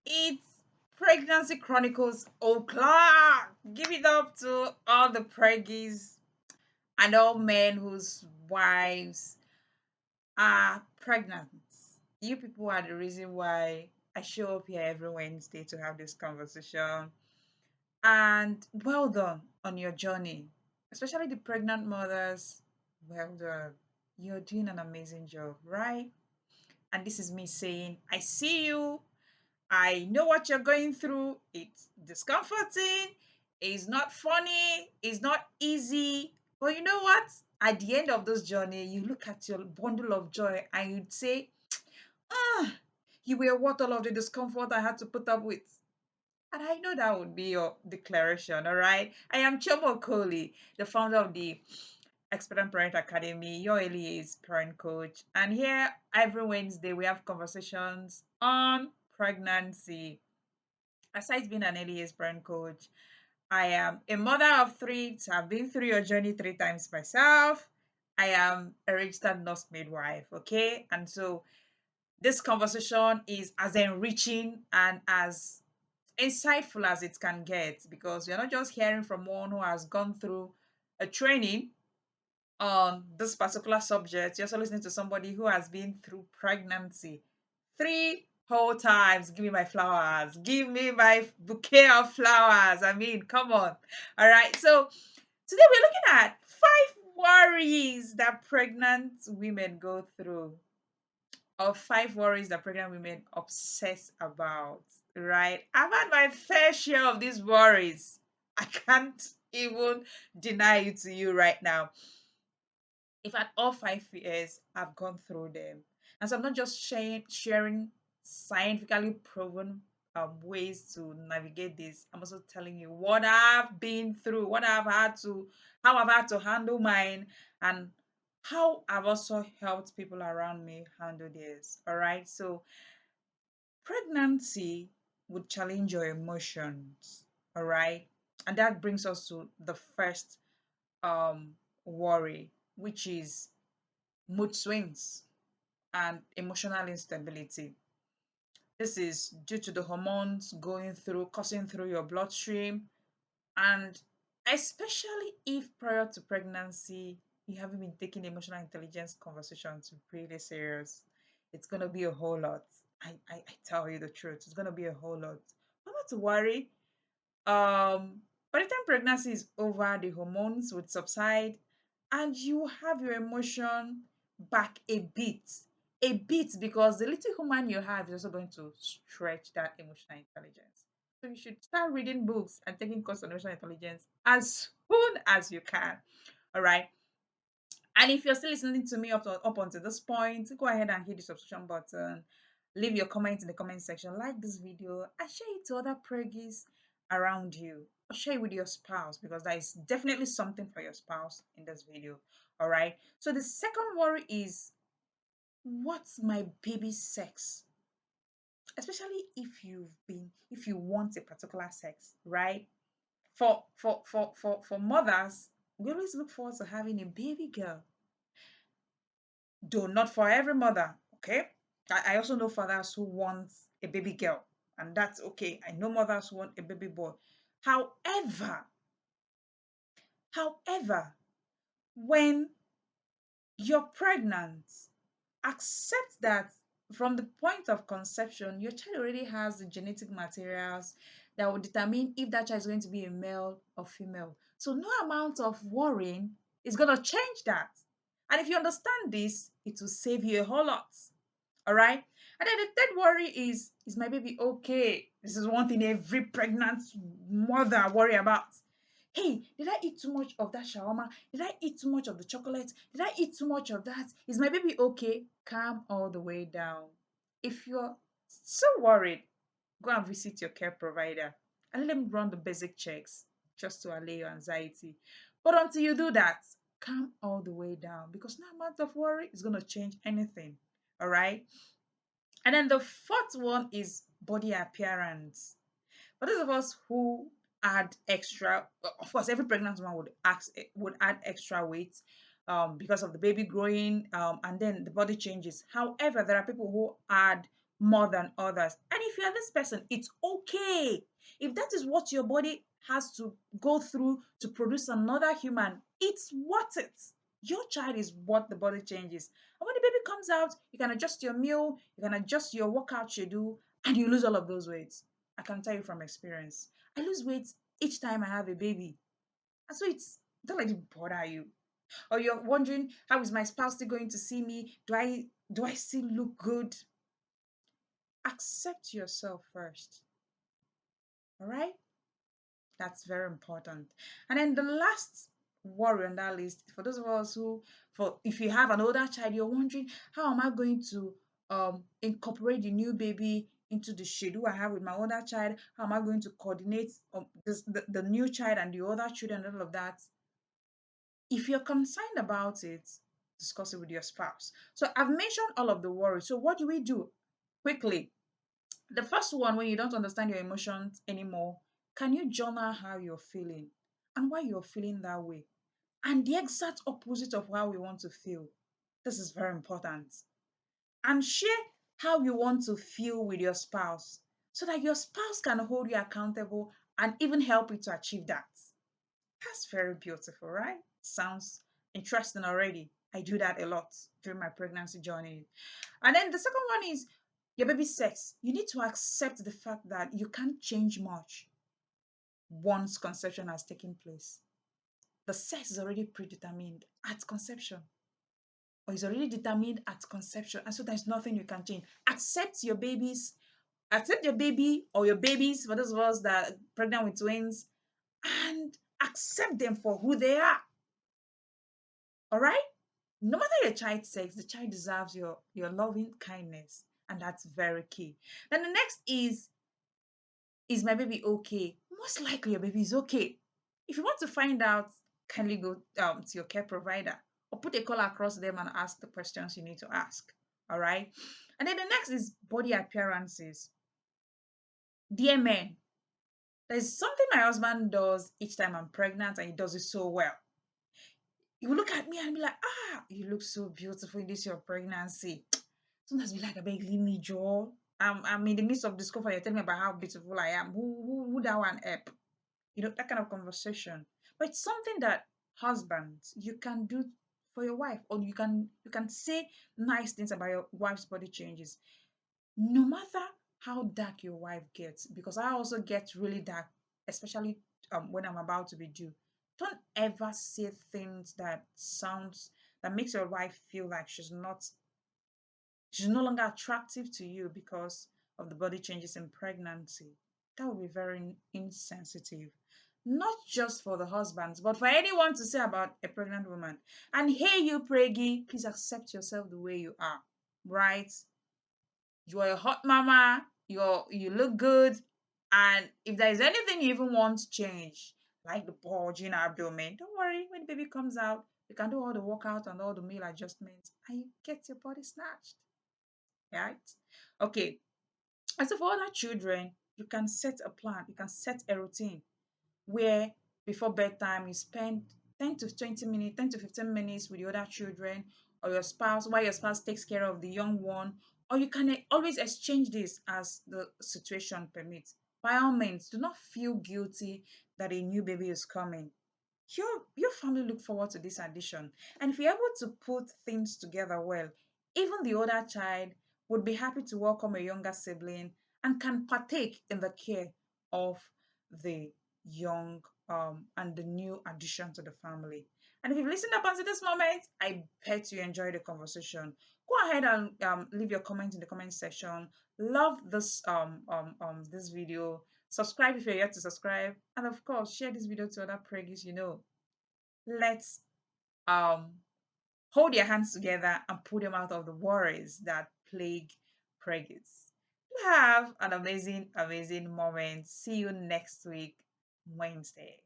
It's Pregnancy Chronicles o'clock. Give it up to all the preggies and all men whose wives are pregnant. You people are the reason why I show up here every Wednesday to have this conversation. And well done on your journey, especially the pregnant mothers. Well done. You're doing an amazing job, right? And this is me saying, I see you. I know what you're going through. It's discomforting. It's not funny. It's not easy. But you know what? At the end of this journey, you look at your bundle of joy and you'd say, ah, you were worth all of the discomfort I had to put up with. And I know that would be your declaration, all right? I am Chomo Kohli, the founder of the Expectant Parent Academy, your early years parent coach. And here every Wednesday we have conversations on pregnancy. Aside being an early years parent coach, I am a mother of three. So I've been through your journey 3 times myself. I am a registered nurse midwife, okay? And so this conversation is as enriching and as insightful as it can get because you're not just hearing from one who has gone through a training on this particular subject. You're also listening to somebody who has been through pregnancy 3 whole times. Give me my flowers. Give me my bouquet of flowers. I mean, come on. All right. So today we're looking at 5 worries that pregnant women go through, or 5 worries that pregnant women obsess about. Right? I've had my fair share of these worries. I can't even deny it to you right now. In fact, all 5 years I've gone through them. And so I'm not just sharing scientifically proven ways to navigate this. I'm also telling you what I've been through, what I've had to, how I've had to handle mine, and how I've also helped people around me handle this. All right. So pregnancy would challenge your emotions. All right. And that brings us to the first worry, which is mood swings and emotional instability. This is due to the hormones coursing through your bloodstream, and especially if prior to pregnancy you haven't been taking emotional intelligence conversations really serious, it's gonna be a whole lot. I tell you the truth, it's gonna be a whole lot. But not to worry. By the time pregnancy is over, the hormones would subside and you have your emotion back a bit, because the little human you have is also going to stretch that emotional intelligence. So you should start reading books and taking course on emotional intelligence as soon as you can. All right. And if you're still listening to me up until this point, go ahead and hit the subscription button. Leave your comment in the comment section, like this video, and share it to other preggies around you. Or share it with your spouse, because that is definitely something for your spouse in this video. All right. So the second worry is, what's my baby's sex? Especially if you want a particular sex, right? For mothers, we always look forward to having a baby girl. Though not for every mother, okay? I also know fathers who want a baby girl, and that's okay. I know mothers who want a baby boy. However, however, when you're pregnant, accept that from the point of conception, your child already has the genetic materials that will determine if that child is going to be a male or female. So no amount of worrying is going to change that. And if you understand this, it will save you a whole lot. All right. And then the third worry is my baby okay? This is one thing every pregnant mother worry about. Hey, did I eat too much of that shawarma? Did I eat too much of the chocolate? Did I eat too much of that? Is my baby okay? Calm all the way down. If you're so worried, go and visit your care provider and let them run the basic checks just to allay your anxiety. But until you do that, calm all the way down, because no amount of worry is going to change anything. All right. And then the fourth one is body appearance. For those of us who add extra, of course, every pregnant woman would add extra weight because of the baby growing, and then the body changes. However, there are people who add more than others. And if you're this person, it's okay. If that is what your body has to go through to produce another human, it's worth it. Your child is what the body changes. And when the baby comes out, you can adjust your meal, you can adjust your workout schedule, and you lose all of those weights. I can tell you from experience. I lose weight each time I have a baby. And so it's don't let it bother you. Or you're wondering, how is my spouse still going to see me? Do I still look good? Accept yourself first. All right? That's very important. And then the last worry on that list, for those of us who, for if you have an older child, you're wondering, how am I going to incorporate the new baby into the schedule I have with my older child? How am I going to coordinate the new child and the other children and all of that? If you're concerned about it, discuss it with your spouse. So I've mentioned all of the worries. So what do we do? Quickly, the first one, when you don't understand your emotions anymore, can you journal how you're feeling and why you're feeling that way? And the exact opposite of how we want to feel. This is very important. And share how you want to feel with your spouse so that your spouse can hold you accountable and even help you to achieve that. That's very beautiful, right? Sounds interesting already. I do that a lot during my pregnancy journey. And then the second one is your baby's sex. You need to accept the fact that you can't change much once conception has taken place. The sex is already predetermined at conception, or is already determined at conception, and so there's nothing you can change. Accept your baby or your babies, for those of us that are pregnant with twins, and accept them for who they are. All right? No matter your child's sex, the child deserves your loving kindness, and that's very key. Then the next is my baby okay? Most likely your baby is okay. If you want to find out, kindly go to your care provider or put a call across them and ask the questions you need to ask. All right. And then the next is body appearances. Dear men, there's something my husband does each time I'm pregnant, and he does it so well. He will look at me and be like, you look so beautiful in this your pregnancy. Sometimes be like, I beg, leave me, Joe. I'm in the midst of discovery. You're telling me about how beautiful I am. Who that one help? That kind of conversation. But it's something that husbands you can do for your wife, or you can say nice things about your wife's body changes, no matter how dark your wife gets, because I also get really dark, especially when I'm about to be due. Don't ever say things that makes your wife feel like she's no longer attractive to you because of the body changes in pregnancy. That would be very insensitive. Not just for the husbands, but for anyone to say about a pregnant woman. And hey, you preggy, please accept yourself the way you are, right? You are a hot mama, you look good, and if there is anything you even want to change, like the bulging abdomen, don't worry. When the baby comes out, you can do all the workout and all the meal adjustments, and you get your body snatched, right? Okay. And so for other children, you can set a plan, you can set a routine where before bedtime you spend 10 to 20 minutes, 10 to 15 minutes with the other children or your spouse while your spouse takes care of the young one. Or you can always exchange this as the situation permits. By all means, do not feel guilty that a new baby is coming. Your family look forward to this addition. And if you're able to put things together well, even the older child would be happy to welcome a younger sibling and can partake in the care of the young and the new addition to the family. And if you've listened up until this moment, I bet you enjoyed the conversation. Go ahead and leave your comment in the comment section. Love this video. Subscribe if you're yet to subscribe, and of course, share this video to other preggies you know. Let's um hold your hands together and pull them out of the worries that plague preggies. Have an amazing, amazing moment. See you next week, Wednesday.